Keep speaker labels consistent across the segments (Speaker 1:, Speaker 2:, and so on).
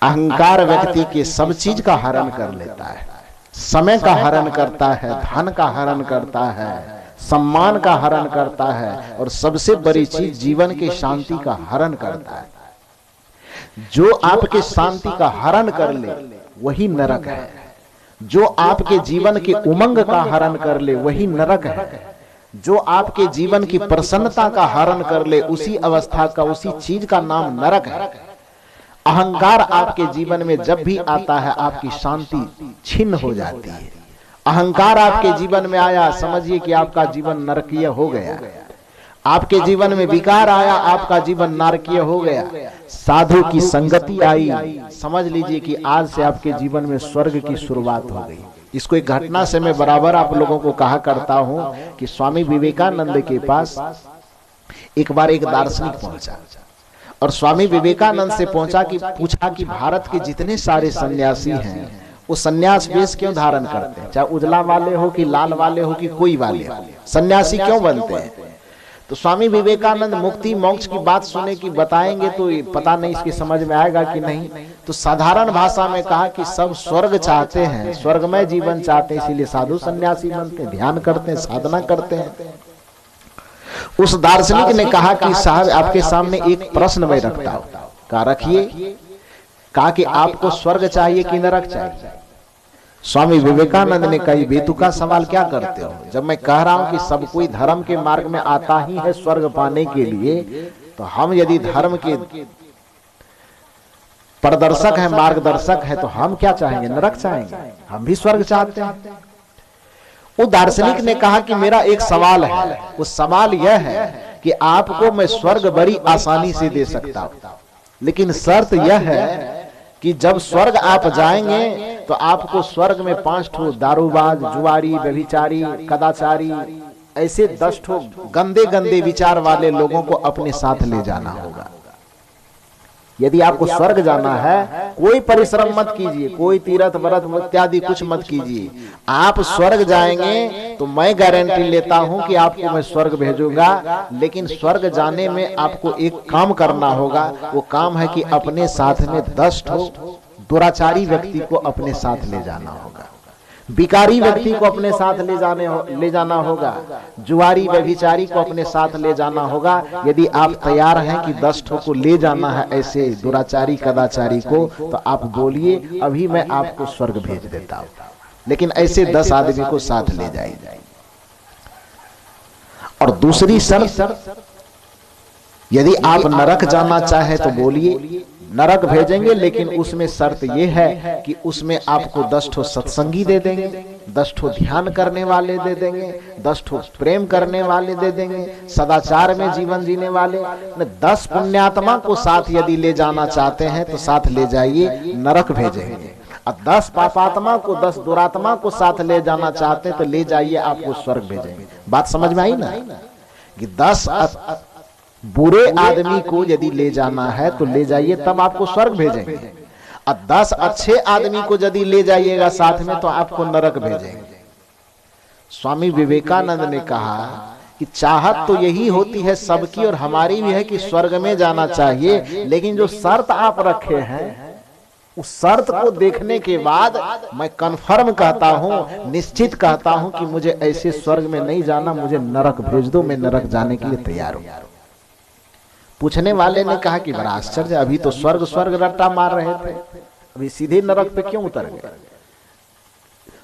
Speaker 1: अहंकार व्यक्ति के सब चीज का हरण कर लेता है, समय का हरण करता है, धन का हरण करता है, सम्मान का हरण करता है, और सबसे बड़ी चीज जीवन की शांति का हरण करता है। जो आपके शांति का हरण कर ले वही नरक है, जो आपके जीवन के उमंग का हरण कर ले वही नरक है, जो आपके जीवन की प्रसन्नता का हरण कर ले उसी अवस्था का, उसी चीज का नाम नरक है। अहंकार आपके जीवन में जब भी आता है आपकी शांति छिन्न हो जाती है। अहंकार आपके जीवन में आया, समझिए कि आपका जीवन नरकीय हो गया। आपके जीवन में विकार आया, आपका जीवन नारकीय हो गया। साधु की संगति आई, समझ लीजिए कि आज से आपके जीवन में स्वर्ग की शुरुआत हो गई। इसको एक घटना से मैं बराबर आप लोगों को कहा करता हूं कि स्वामी विवेकानंद के पास एक बार एक दार्शनिक पहुंचा और स्वामी विवेकानंद से पूछा कि भारत के जितने सारे सन्यासी हैं वो सन्यास वेश क्यों धारण करते हैं, चाहे उजला वाले हो कि लाल वाले हो कि कोई वाले हो, सन्यासी क्यों बनते हैं? तो स्वामी विवेकानंद मुक्ति मोक्ष की बात सुने कि बताएंगे तो पता नहीं इसकी समझ में आएगा कि नहीं, तो साधारण भाषा में कहा कि सब स्वर्ग चाहते हैं, स्वर्गमय जीवन चाहते हैं, इसीलिए साधु सन्यासी बनते हैं, ध्यान करते हैं, साधना करते हैं। उस दार्शनिक ने कहा कि साहब आपके सामने एक प्रश्न मैं रखता हूं। कहा रखिए। कहा कि आपको स्वर्ग चाहिए कि नरक चाहिए? स्वामी विवेकानंद ने कहा बेतुका सवाल क्या करते हो, जब मैं कह रहा हूं कि सब कोई धर्म के मार्ग में आता ही है स्वर्ग पाने के लिए, तो हम यदि धर्म के प्रदर्शक हैं, मार्गदर्शक हैं, तो हम क्या चाहेंगे? नरक चाहेंगे, हम भी स्वर्ग चाहते हैं। वो दार्शनिक ने कहा कि मेरा एक सवाल है, वो सवाल यह है कि आपको मैं स्वर्ग बड़ी आसानी से दे सकता हूं, लेकिन शर्त यह है कि जब स्वर्ग आप जाएंगे तो आपको स्वर्ग में 5 ठो दारूबाज, जुआरी, व्यभिचारी, कदाचारी, ऐसे 10 ठो गंदे गंदे विचार वाले लोगों को अपने साथ ले जाना होगा। यदि आपको स्वर्ग जाना है, कोई परिश्रम मत कीजिए, कोई तीर्थ व्रत इत्यादि कुछ मत कीजिए। आप स्वर्ग जाएंगे तो मैं गारंटी लेता हूं कि आपको मैं स्वर्ग भेजूंगा, लेकिन स्वर्ग जाने में आपको एक काम करना होगा। वो काम है कि अपने साथ में 10 ठो दुराचारी व्यक्ति को अपने साथ ले जाना होगा, बिकारी व्यक्ति को अपने साथ ले जाना होगा, जुआरी व्यभिचारी को अपने साथ ले जाना होगा। यदि आप तैयार हैं कि 10 ठो को ले जाना है ऐसे दुराचारी कदाचारी को, तो आप बोलिए, अभी मैं आपको स्वर्ग भेज देता हूं, लेकिन ऐसे 10 आदमी को साथ ले जाइए। और दूसरी शर्त, यदि आप नरक जाना चाहे तो बोलिए, नरक भेजेंगे, लेकिन उसमें शर्त यह है कि उसमें आपको 10 ठो सत्संगी दे देंगे, 10 ठो ध्यान करने वाले दे देंगे, 10 ठो प्रेम करने वाले दे देंगे, सदाचार में जीवन जीने वाले। 10 पुण्यात्मा को साथ यदि ले जाना चाहते हैं तो साथ ले जाइए, नरक भेजेंगे। और 10 पापात्मा को, 10 दुरात्मा को साथ ले जाना चाहते हैं तो ले जाइए, आपको स्वर्ग भेजेंगे। बात समझ में आई ना कि 10 बुरे आदमी को यदि ले जाना है तो ले जाइए, तब आपको स्वर्ग भेजेंगे। और 10 अच्छे आदमी को यदि ले जाइएगा साथ में तो आपको नरक भेजेंगे। स्वामी विवेकानंद ने कहा कि चाहत तो यही होती है सबकी और हमारी भी है कि स्वर्ग में जाना चाहिए, लेकिन जो शर्त आप रखे हैं उस शर्त को देखने के बाद मैं कंफर्म कहता हूं, निश्चित कहता हूं कि मुझे ऐसे स्वर्ग में नहीं जाना, मुझे नरक भेज दो, मैं नरक जाने के लिए तैयार हूं। पूछने वाले ने कहा कि बड़ा आश्चर्य, अभी तो स्वर्ग स्वर्ग रट्टा मार रहे थे, अभी सीधे नरक पे क्यों उतर गए?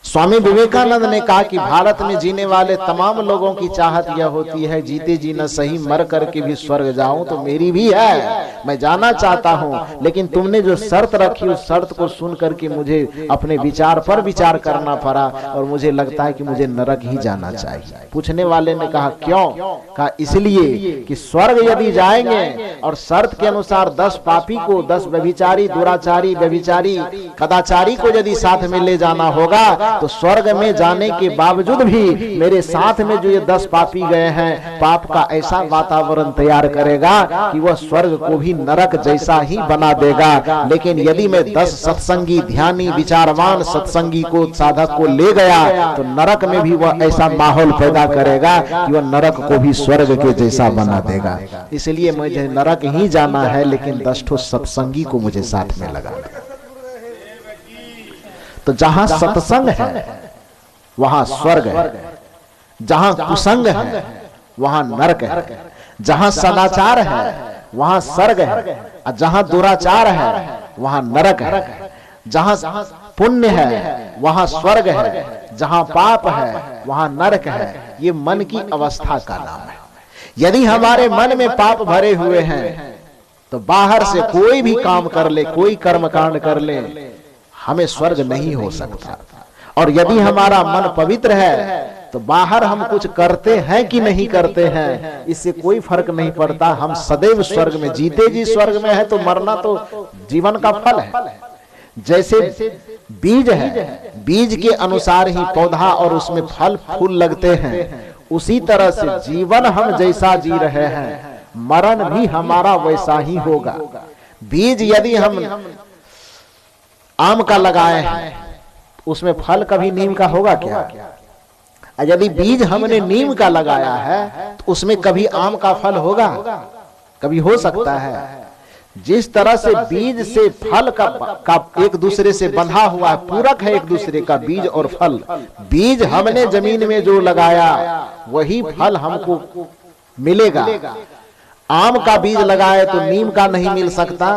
Speaker 1: स्वामी विवेकानंद ने कहा कि भारत में जीने वाले तमाम लोगों की चाहत यह होती है, जीते जी न सही मर करके भी स्वर्ग जाऊं, तो मेरी भी है, मैं जाना चाहता हूं, लेकिन तुमने जो शर्त रखी उस शर्त को सुन करके मुझे अपने विचार पर विचार करना पड़ा और मुझे लगता है कि मुझे नरक ही जाना चाहिए। पूछने वाले ने कहा क्यों? कहा इसलिए कि स्वर्ग यदि जाएंगे और शर्त के अनुसार 10 पापी को, 10 व्यभिचारी, दुराचारी, व्यभिचारी, कदाचारी को यदि साथ में ले जाना होगा, तो स्वर्ग में जाने के बावजूद भी मेरे साथ में जो ये 10 पापी गए हैं, पाप का ऐसा वातावरण तैयार करेगा कि वह स्वर्ग को भी नरक जैसा ही बना देगा। लेकिन यदि मैं 10 सत्संगी, ध्यानी, विचारवान सत्संगी को, साधक को ले गया, तो नरक में भी वह ऐसा माहौल पैदा करेगा कि वह नरक को भी स्वर्ग के जैसा बना देगा। इसलिए मुझे नरक ही जाना है, लेकिन 10 ठो सत्संगी को मुझे साथ में लगाना। तो जहां सत्संग है वहां स्वर्ग है, जहां कुसंग है वहां नरक है, जहां सदाचार है वहां स्वर्ग है, और जहां दुराचार है वहां नरक है, जहां पुण्य है वहां स्वर्ग है, जहां पाप है वहां नरक है। ये मन की अवस्था का नाम है। यदि हमारे मन में पाप भरे हुए हैं तो बाहर से कोई भी काम कर ले, कोई कर्म कांड कर ले, हमें स्वर्ग नहीं हो सकता। और यदि हमारा मन पवित्र है तो बाहर हम कुछ करते हैं कि नहीं करते हैं इससे कोई फर्क नहीं पड़ता, हम सदैव स्वर्ग में, जीते जी स्वर्ग में है। तो मरना तो जीवन का फल है। जैसे बीज है, बीज के अनुसार ही पौधा और उसमें फल फूल लगते हैं, उसी तरह से जीवन हम जैसा जी रहे हैं मरण भी हमारा वैसा ही होगा। बीज यदि हम आम का लगाए हैं उसमें फल कभी नीम का होगा क्या? यदि बीज हमने नीम का लगाया है तो उसमें कभी आम का फल होगा? कभी हो सकता है? जिस तरह से बीज से फल का एक दूसरे से बंधा हुआ है, पूरक है एक दूसरे का बीज और फल। बीज हमने जमीन में जो लगाया वही फल हमको मिलेगा। आम का बीज लगाए तो नीम का नहीं मिल सकता,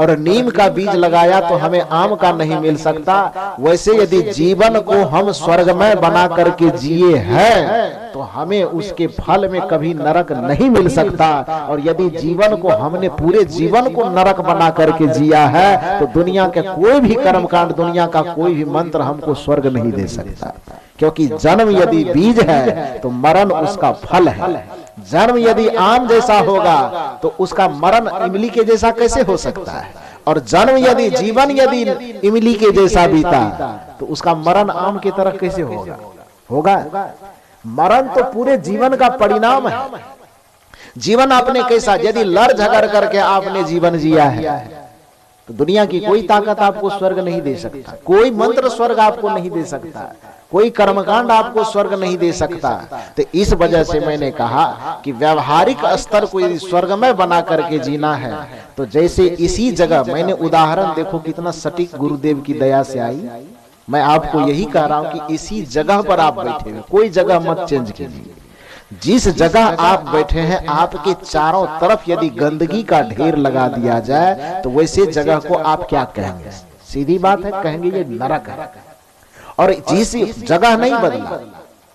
Speaker 1: और नीम का बीज लगाया तो हमें आम का नहीं मिल सकता। वैसे यदि जीवन को हम स्वर्गमय बना करके जिए हैं तो हमें उसके फल में कभी नरक नहीं मिल सकता। और यदि जीवन को हमने पूरे जीवन को नरक बना करके जिया है तो दुनिया के कोई भी कर्मकांड, दुनिया का कोई भी मंत्र हमको स्वर्ग नहीं दे सकता। क्योंकि जन्म यदि बीज है तो मरण उसका फल है। जन्म यदि आम जैसा होगा तो उसका मरण इमली के जैसा कैसे हो सकता है? और जन्म यदि जीवन यदि इमली के जैसा बीता तो उसका मरण आम की तरह कैसे होगा? मरण तो पूरे जीवन का परिणाम है। जीवन आपने कैसा, यदि लड़ झगड़ करके आपने जीवन जिया है तो दुनिया की कोई ताकत आपको स्वर्ग नहीं दे सकता, कोई मंत्र स्वर्ग आपको नहीं दे सकता, कोई कर्मकांड आपको स्वर्ग नहीं दे सकता। तो इस वजह से मैंने कहा कि व्यवहारिक स्तर को यदि स्वर्गमय बना करके जीना है तो जैसे इसी जगह, मैंने उदाहरण देखो कितना सटीक गुरुदेव की दया से आई। मैं आपको यही कह रहा हूं कि इसी जगह पर आप बैठे हुए, कोई जगह मत चेंज कीजिए। जिस जगह आप बैठे हैं आपके चारों तरफ यदि गंदगी का ढेर लगा दिया जाए तो वैसे जगह को आप क्या कहेंगे? सीधी बात है, कहेंगे ये नरक है। और जिस जगह नहीं बदला,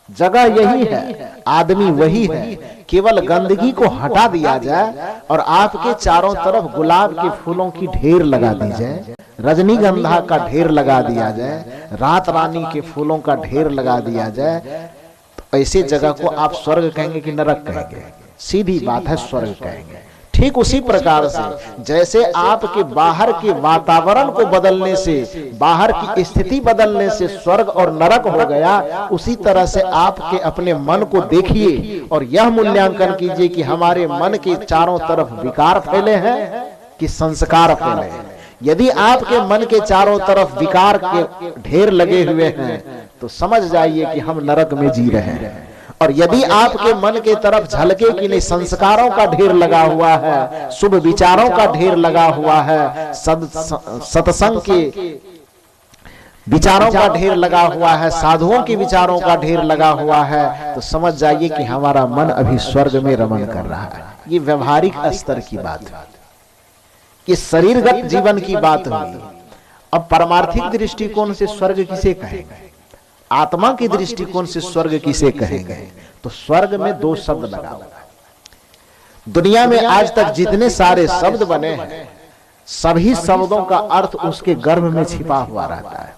Speaker 1: जगह यही है, आदमी वही है, केवल गंदगी को हटा दिया जाए और आपके चारों तरफ गुलाब के फूलों की ढेर लगा दी जाए, रजनीगंधा का ढेर लगा दिया जाए, रात रानी के फूलों का ढेर लगा दिया जाए, तो ऐसे जगह को आप स्वर्ग कहेंगे कि नरक कहेंगे? सीधी बात है, स्वर्ग कहेंगे। ठीक उसी प्रकार से जैसे आपके बाहर के वातावरण को बदलने से, बाहर की स्थिति बदलने से स्वर्ग और नरक हो गया, उसी तरह से आपके अपने मन को देखिए और यह मूल्यांकन कीजिए कि हमारे मन के चारों तरफ विकार फैले हैं कि संस्कार फैले हैं। यदि आपके मन के चारों तरफ विकार के ढेर लगे हुए हैं तो समझ जाइए कि हम नरक में जी रहे हैं। और यदि आपके मन के तरफ झलके कि नहीं, संस्कारों का ढेर लगा हुआ है, शुभ विचारों का ढेर लगा हुआ है, सत्संग के विचारों का ढेर लगा हुआ है, साधुओं के विचारों का ढेर लगा हुआ है, तो समझ जाइए कि हमारा मन अभी स्वर्ग में रमण कर रहा है। ये व्यवहारिक स्तर की बात है, ये शरीरगत जीवन की बात हुई। अब परमार्थिक दृष्टिकोण से स्वर्ग किसे कहेंगे? आत्मा के दृष्टिकोण से स्वर्ग किसे कहेंगे? तो स्वर्ग में दो शब्द लगा हुआ है। दुनिया में आज तक जितने सारे शब्द बने हैं सभी शब्दों का अर्थ उसके गर्भ में छिपा हुआ रहता है।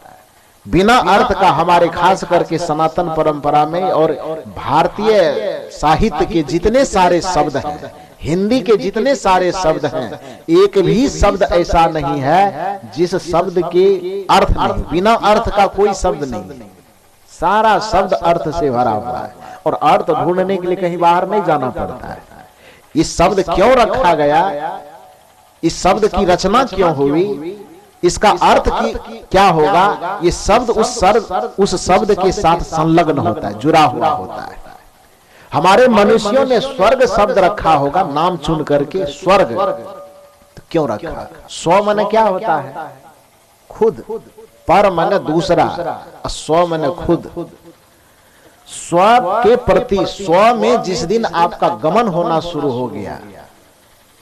Speaker 1: बिना अर्थ का हमारे खास करके सनातन परंपरा में और भारतीय साहित्य के जितने सारे शब्द हैं, हिंदी के जितने सारे शब्द हैं, एक भी शब्द ऐसा नहीं है जिस शब्द के अर्थ नहीं, बिना अर्थ का कोई शब्द नहीं। सारा शब्द अर्थ से भरा हुआ है और अर्थ ढूंढने के लिए कहीं बाहर नहीं जाना पड़ता है। इस शब्द क्यों रखा गया, इस शब्द की रचना क्यों हुई, इसका अर्थ की क्या होगा, ये शब्द उस शब्द के साथ संलग्न होता है, जुड़ा हुआ होता है। हमारे मनुष्यों ने स्वर्ग शब्द रखा होगा नाम चुन करके, स्वर्ग तो क्यों रखा? स्व मन क्या होता है? खुद, पर माने दूसरा, स्व माने खुद। स्व के प्रति, स्व में जिस दिन आपका गमन होना शुरू हो गया,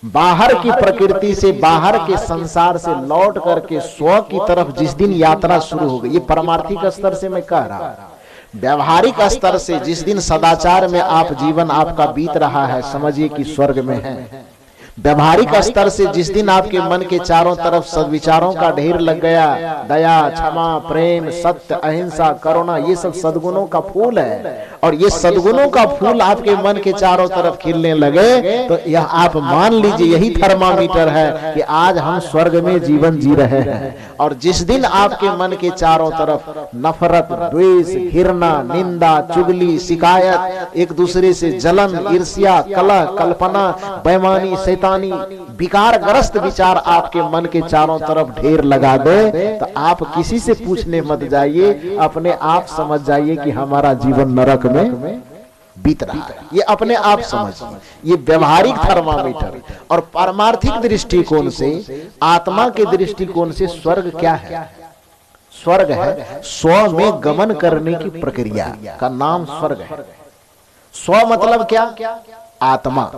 Speaker 1: बाहर की प्रकृति से, बाहर के संसार से लौट करके स्व की तरफ जिस दिन यात्रा शुरू हो गई, ये परमार्थिक स्तर से मैं कह रहा, व्यवहारिक स्तर से जिस दिन सदाचार में आप जीवन आपका बीत रहा है, समझिए कि स्वर्ग में है। व्यवहारिक स्तर से जिस दिन आपके मन के चारों तरफ सद्विचारों का ढेर लग गया, दया, क्षमा, प्रेम, सत्य, अहिंसा, करुणा, ये सब सद्गुणों का फूल है, और ये सद्गुणों का फूल आपके मन के चारों तरफ खिलने लगे, तो यह आप मान लीजिए यही थर्मामीटर है कि आज हम स्वर्ग में जीवन जी रहे हैं। और जिस दिन आपके मन के चारों तरफ नफरत, द्वेष, घृणा, निंदा, चुगली, शिकायत, एक दूसरे से जलन, ईर्ष्या, कलह, कल्पना, बेईमानी, शैतानी, विकारग्रस्त विचार आपके मन के चारों तरफ ढेर लगा दे, तो आप किसी से पूछने मत जाइए, अपने आप समझ जाइए कि हमारा जीवन नरक में बीत रहा है। ये अपने आप समझिए, ये व्यवहारिक थर्मामीटर। और पारमार्थिक दृष्टिकोण से, आत्मा के दृष्टिकोण से स्वर्ग क्या है? स्वर्ग है स्व में गमन करने की प्रक्रिया का नाम स्वर्ग है। स्व मतलब क्या? आत्मा।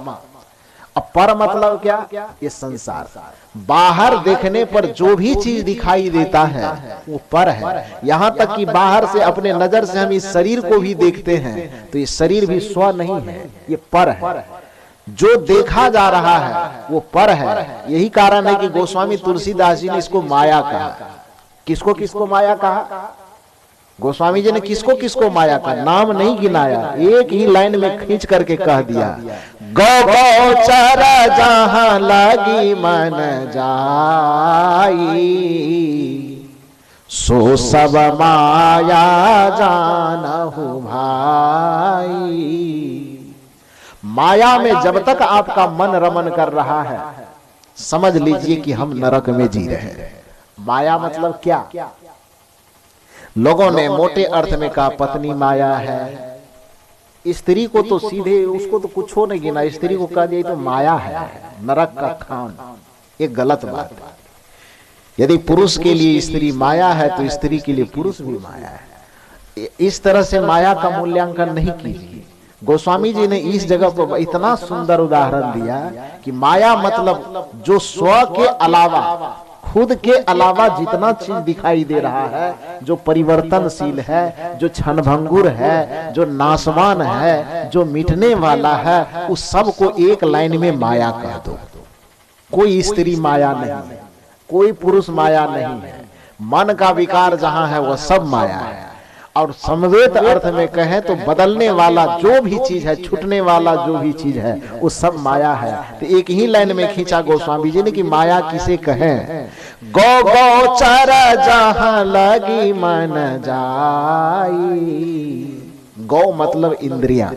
Speaker 1: अब पर मतलब क्या? ये संसार। बाहर देखने पर जो भी चीज दिखाई देता है वो पर है। यहां तक कि बाहर से अपने नजर से हम इस शरीर को भी देखते हैं तो ये शरीर भी स्व नहीं है, ये पर है। जो देखा जा रहा है वो पर है। यही कारण है कि गोस्वामी तुलसीदास जी ने इसको माया कहा। किसको किसको माया कहा? गोस्वामी जी ने किसको किसको माया का नाम नहीं गिनाया, एक ही लाइन में खींच करके कह दिया, गौ गौचर जहां लगी मन जाई, सो सब माया जानहु भाई। माया में जब तक आपका मन रमन कर रहा है, समझ लीजिए कि हम नरक में जी रहे हैं। माया मतलब क्या? लोगों ने मोटे अर्थ में कहा पत्नी माया है, स्त्री को तो सीधे उसको तो कुछ हो नहीं गिना, स्त्री को कह दिया तो माया है, नरक का खान। ये गलत बात है। यदि पुरुष के लिए स्त्री माया है तो स्त्री के लिए पुरुष भी माया है। इस तरह से माया का मूल्यांकन नहीं कीजिए। गोस्वामी जी ने इस जगह पर इतना सुंदर उदाहरण दिया कि माया मतलब जो स्व के अलावा, खुद के अलावा जितना चीज दिखाई दे रहा है, जो परिवर्तनशील है, जो क्षणभंगुर है, जो नाशवान है, जो मिटने वाला है, उस सब को एक लाइन में माया कह दो। कोई स्त्री माया नहीं है, कोई पुरुष माया नहीं है। मन का विकार जहां है वह सब माया है। और समवेत अर्थ में कहें तो बदलने वाला जो भी चीज है, छूटने वाला जो भी चीज है, वो सब माया है। तो एक ही लाइन में खींचा गोस्वामी जी ने कि माया किसे कहें? गौ गौचर जहां लगी मन जाई। गौ मतलब इंद्रियां,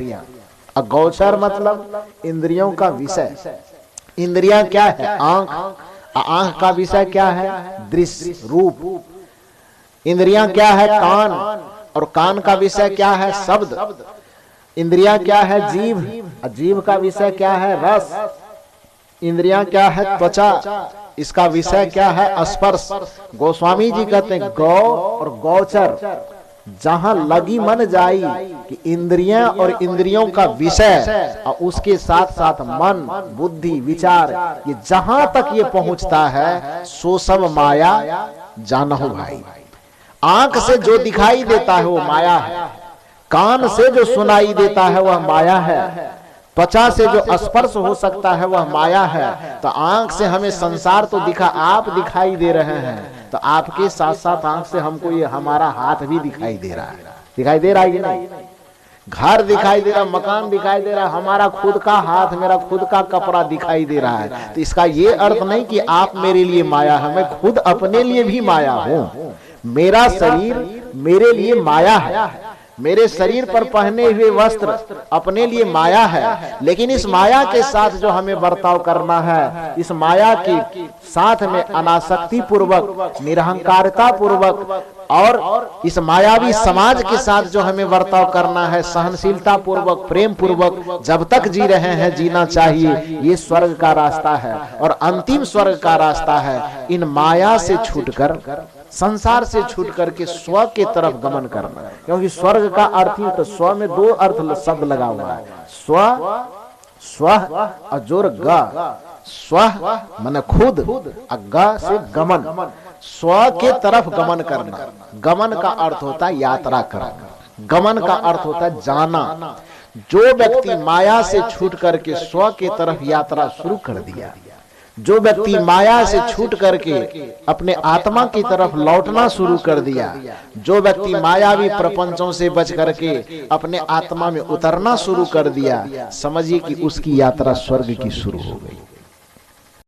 Speaker 1: अगोचर मतलब इंद्रियों का विषय। इंद्रियां क्या है? आंख। आंख का विषय क्या है? दृश्य, रूप। इंद्रियां क्या है? कान। और कान का विषय क्या है? शब्द। इंद्रियां क्या है? जीभ। जीभ का विषय क्या है? रस। इंद्रियां क्या है? त्वचा। इसका विषय क्या है? स्पर्श। गोस्वामी जी कहते हैं गौ और गौचर जहां लगी मन जाई, कि इंद्रियां और इंद्रियों का विषय और उसके साथ साथ मन, बुद्धि, विचार, ये जहां तक ये पहुंचता है सो सब माया जानहु भाई। आंख से जो दिखाई देता है वो माया है, कान से जो सुनाई देता है वह माया है, त्वचा से जो स्पर्श हो सकता है वह माया है। तो आंख से हमें संसार तो दिखा, आप दिखाई दे रहे हैं, तो आपके साथ साथ आंख से हमको ये हमारा हाथ भी दिखाई दे रहा है। दिखाई दे रहा है कि नहीं? घर दिखाई दे रहा, मकान दिखाई दे रहा, हमारा खुद का हाथ, मेरा खुद का कपड़ा दिखाई दे रहा है। तो इसका ये अर्थ नहीं कि आप मेरे लिए माया है, मैं खुद अपने लिए भी माया हूं। मेरा शरीर मेरे लिए माया है, मेरे शरीर पर पहने हुए वस्त्र अपने लिए माया है। लेकिन इस माया के साथ जो हमें बर्ताव करना है, इस माया के साथ में अनासक्ति पूर्वक, निरहंकारता पूर्वक और इस मायावी समाज के साथ जो हमें बर्ताव करना है, सहनशीलता पूर्वक, प्रेम पूर्वक जब तक जी रहे हैं जीना चाहिए। ये स्वर्ग का रास्ता है और अंतिम स्वर्ग का रास्ता है इन माया से छूटकर, संसार से छूट करके स्व के तरफ गमन करना। क्योंकि स्वर्ग का अर्थ ही तो, स्व में दो अर्थ शब्द लगा हुआ है, स्व, स्व और जोर ग। स्व माने खुद, ग से गमन, स्व के तरफ गमन करना। गमन का अर्थ होता है यात्रा करना, गमन का अर्थ होता है जाना। जो व्यक्ति माया से छूट करके स्व के तरफ यात्रा शुरू कर दिया, जो व्यक्ति माया से छूट करके अपने आत्मा की तरफ लौटना शुरू कर दिया, जो व्यक्ति मायावी प्रपंचों से बच करके अपने आत्मा में उतरना शुरू कर दिया, समझिए कि उसकी यात्रा स्वर्ग की शुरू हो गई।